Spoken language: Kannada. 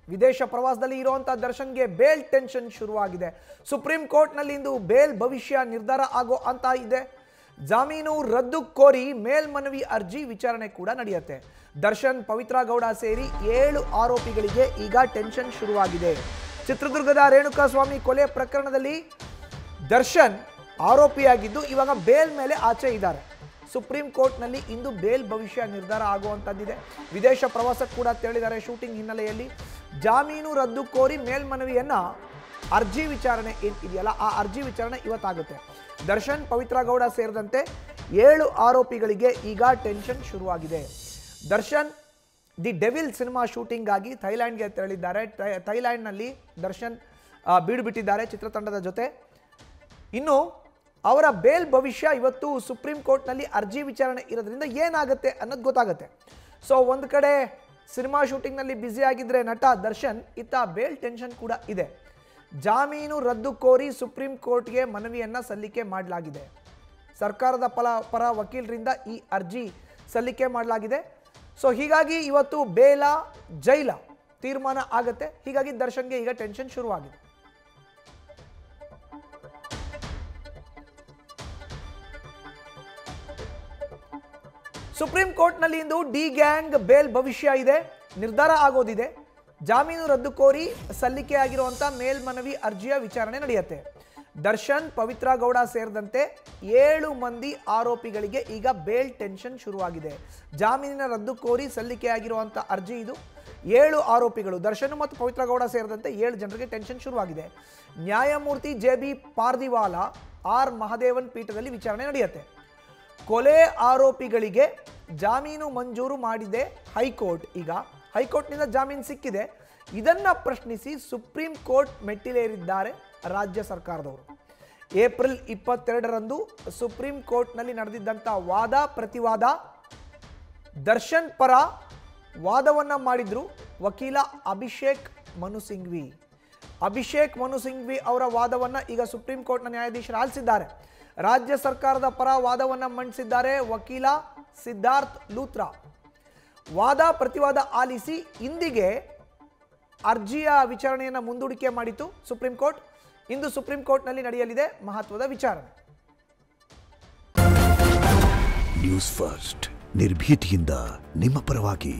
ವಿದೇಶ ಪ್ರವಾಸದಲ್ಲಿ ಇರುವಂತ ದರ್ಶನ್ಗೆ ಬೇಲ್ ಟೆನ್ಷನ್ ಶುರುವಾಗಿದೆ. ಸುಪ್ರೀಂ ಕೋರ್ಟ್ನಲ್ಲಿ ಇಂದು ಬೇಲ್ ಭವಿಷ್ಯ ನಿರ್ಧಾರ ಆಗೋ ಅಂತ ಇದೆ. ಜಾಮೀನು ರದ್ದು ಕೋರಿ ಮೇಲ್ಮನವಿ ಅರ್ಜಿ ವಿಚಾರಣೆ ಕೂಡ ನಡೆಯುತ್ತೆ. ದರ್ಶನ್, ಪವಿತ್ರ ಗೌಡ ಸೇರಿ 7 ಆರೋಪಿಗಳಿಗೆ ಈಗ ಟೆನ್ಷನ್ ಶುರುವಾಗಿದೆ. ಚಿತ್ರದುರ್ಗದ ರೇಣುಕಾಸ್ವಾಮಿ ಕೊಲೆ ಪ್ರಕರಣದಲ್ಲಿ ದರ್ಶನ್ ಆರೋಪಿಯಾಗಿದ್ದು ಇವಾಗ ಬೇಲ್ ಮೇಲೆ ಆಚೆ ಇದ್ದಾರೆ. ಸುಪ್ರೀಂ ಕೋರ್ಟ್ನಲ್ಲಿ ಇಂದು ಬೇಲ್ ಭವಿಷ್ಯ ನಿರ್ಧಾರ ಆಗುವಂಥದ್ದಿದೆ. ವಿದೇಶ ಪ್ರವಾಸಕ್ಕೆ ಕೂಡ ತೆರಳಿದ್ದಾರೆ. ಶೂಟಿಂಗ್ ಹಿನ್ನೆಲೆಯಲ್ಲಿ ಜಾಮೀನು ರದ್ದು ಕೋರಿ ಮೇಲ್ಮನವಿಯನ್ನ ಅರ್ಜಿ ವಿಚಾರಣೆ ಏನಿದೆಯಲ್ಲ ಆ ಅರ್ಜಿ ವಿಚಾರಣೆ ಇವತ್ತಾಗುತ್ತೆ. ದರ್ಶನ್, ಪವಿತ್ರ ಗೌಡ ಸೇರಿದಂತೆ 7 ಆರೋಪಿಗಳಿಗೆ ಈಗ ಟೆನ್ಷನ್ ಶುರುವಾಗಿದೆ. Darshan the devil cinema shooting ಆಗಿ ಥೈಲ್ಯಾಂಡ್ಗೆ ತೆರಳಿದ್ದಾರೆ. ಥೈಲ್ಯಾಂಡ್ನಲ್ಲಿ ದರ್ಶನ್ ಬೀಡು ಬಿಟ್ಟಿದ್ದಾರೆ ಚಿತ್ರತಂಡದ ಜೊತೆ. ಇನ್ನು ಅವರ ಬೇಲ್ ಭವಿಷ್ಯ ಇವತ್ತು ಸುಪ್ರೀಂ ಕೋರ್ಟ್ನಲ್ಲಿ ಅರ್ಜಿ ವಿಚಾರಣೆ ಇರೋದ್ರಿಂದ ಏನಾಗುತ್ತೆ ಅನ್ನೋದು ಗೊತ್ತಾಗುತ್ತೆ. ಸೊ ಒಂದು ಕಡೆ ಸಿನಿಮಾ ಶೂಟಿಂಗ್ನಲ್ಲಿ ಬ್ಯುಸಿ ಆಗಿದ್ರೆ ನಟ ದರ್ಶನ್, ಇತ್ತ ಬೇಲ್ ಟೆನ್ಷನ್ ಕೂಡ ಇದೆ. ಜಾಮೀನು ರದ್ದು ಕೋರಿ ಸುಪ್ರೀಂ ಕೋರ್ಟ್ಗೆ ಮನವಿಯನ್ನು ಸಲ್ಲಿಕೆ ಮಾಡಲಾಗಿದೆ. ಸರ್ಕಾರದ ಪರ ವಕೀಲರಿಂದ ಈ ಅರ್ಜಿ ಸಲ್ಲಿಕೆ ಮಾಡಲಾಗಿದೆ. ಸೊ ಹೀಗಾಗಿ ಇವತ್ತು ಬೇಲ ಜೈಲ ತೀರ್ಮಾನ ಆಗುತ್ತೆ. ಹೀಗಾಗಿ ದರ್ಶನ್ಗೆ ಈಗ ಟೆನ್ಷನ್ ಶುರುವಾಗಿದೆ. ಸುಪ್ರೀಂ ಕೋರ್ಟ್ನಲ್ಲಿ ಇಂದು ಡಿ ಗ್ಯಾಂಗ್ ಬೇಲ್ ಭವಿಷ್ಯ ಇದೆ, ನಿರ್ಧಾರ ಆಗೋದಿದೆ. ಜಾಮೀನು ರದ್ದು ಕೋರಿ ಸಲ್ಲಿಕೆ ಆಗಿರುವಂಥ ಮೇಲ್ಮನವಿ ಅರ್ಜಿಯ ವಿಚಾರಣೆ ನಡೆಯುತ್ತೆ. ದರ್ಶನ್, ಪವಿತ್ರ ಗೌಡ ಸೇರಿದಂತೆ 7 ಮಂದಿ ಆರೋಪಿಗಳಿಗೆ ಈಗ ಬೇಲ್ ಟೆನ್ಷನ್ ಶುರುವಾಗಿದೆ. ಜಾಮೀನಿನ ರದ್ದು ಕೋರಿ ಸಲ್ಲಿಕೆಯಾಗಿರುವಂಥ ಅರ್ಜಿ ಇದು. 7 ಆರೋಪಿಗಳು ದರ್ಶನ್ ಮತ್ತು ಪವಿತ್ರ ಗೌಡ ಸೇರಿದಂತೆ 7 ಜನರಿಗೆ ಟೆನ್ಷನ್ ಶುರುವಾಗಿದೆ. ನ್ಯಾಯಮೂರ್ತಿ JB ಪಾರ್ದಿವಾಲ, R ಮಹದೇವನ್ ಪೀಠದಲ್ಲಿ ವಿಚಾರಣೆ ನಡೆಯುತ್ತೆ. ಕೊಲೆ ಆರೋಪಿಗಳಿಗೆ ಜಾಮೀನು ಮಂಜೂರು ಮಾಡಿದೆ ಹೈಕೋರ್ಟ್. ಈಗ ಹೈಕೋರ್ಟ್ನಿಂದ ಜಾಮೀನು ಸಿಕ್ಕಿದೆ. ಇದನ್ನ ಪ್ರಶ್ನಿಸಿ ಸುಪ್ರೀಂ ಕೋರ್ಟ್ ಮೆಟ್ಟಿಲೇರಿದ್ದಾರೆ ರಾಜ್ಯ ಸರ್ಕಾರದವರು. ಏಪ್ರಿಲ್ 22ರಂದು ಸುಪ್ರೀಂ ಕೋರ್ಟ್ನಲ್ಲಿ ನಡೆದಿದ್ದಂಥ ವಾದ ಪ್ರತಿವಾದ, ದರ್ಶನ್ ಪರ ವಾದವನ್ನ ಮಾಡಿದ್ರು ವಕೀಲ ಅಭಿಷೇಕ್ ಮನು ಸಿಂಘ್ವಿ. ಅಭಿಷೇಕ್ ಮನು ಸಿಂಘ್ವಿ ಅವರ ವಾದವನ್ನ ಈಗ ಸುಪ್ರೀಂ ಕೋರ್ಟ್ನ ನ್ಯಾಯಾಧೀಶರು ಆಲಿಸಿದ್ದಾರೆ. ರಾಜ್ಯ ಸರ್ಕಾರದ ಪರ ವಾದವನ್ನ ಮಂಡಿಸಿದ್ದಾರೆ ವಕೀಲ ಸಿದ್ಧಾರ್ಥ್ ಲೂಥ್ರಾ. ವಾದ ಪ್ರತಿವಾದ ಆಲಿಸಿ ಇಂದಿಗೆ ಅರ್ಜಿಯ ವಿಚಾರಣೆಯನ್ನು ಮುಂದೂಡಿಕೆ ಮಾಡಿತು ಸುಪ್ರೀಂ ಕೋರ್ಟ್. ಇಂದು ಸುಪ್ರೀಂ ಕೋರ್ಟ್ನಲ್ಲಿ ನಡೆಯಲಿದೆ ಮಹತ್ವದ ವಿಚಾರಣೆ. ನ್ಯೂಸ್ ಫಸ್ಟ್, ನಿರ್ಭೀತಿಯಿಂದ ನಿಮ್ಮ ಪರವಾಗಿ.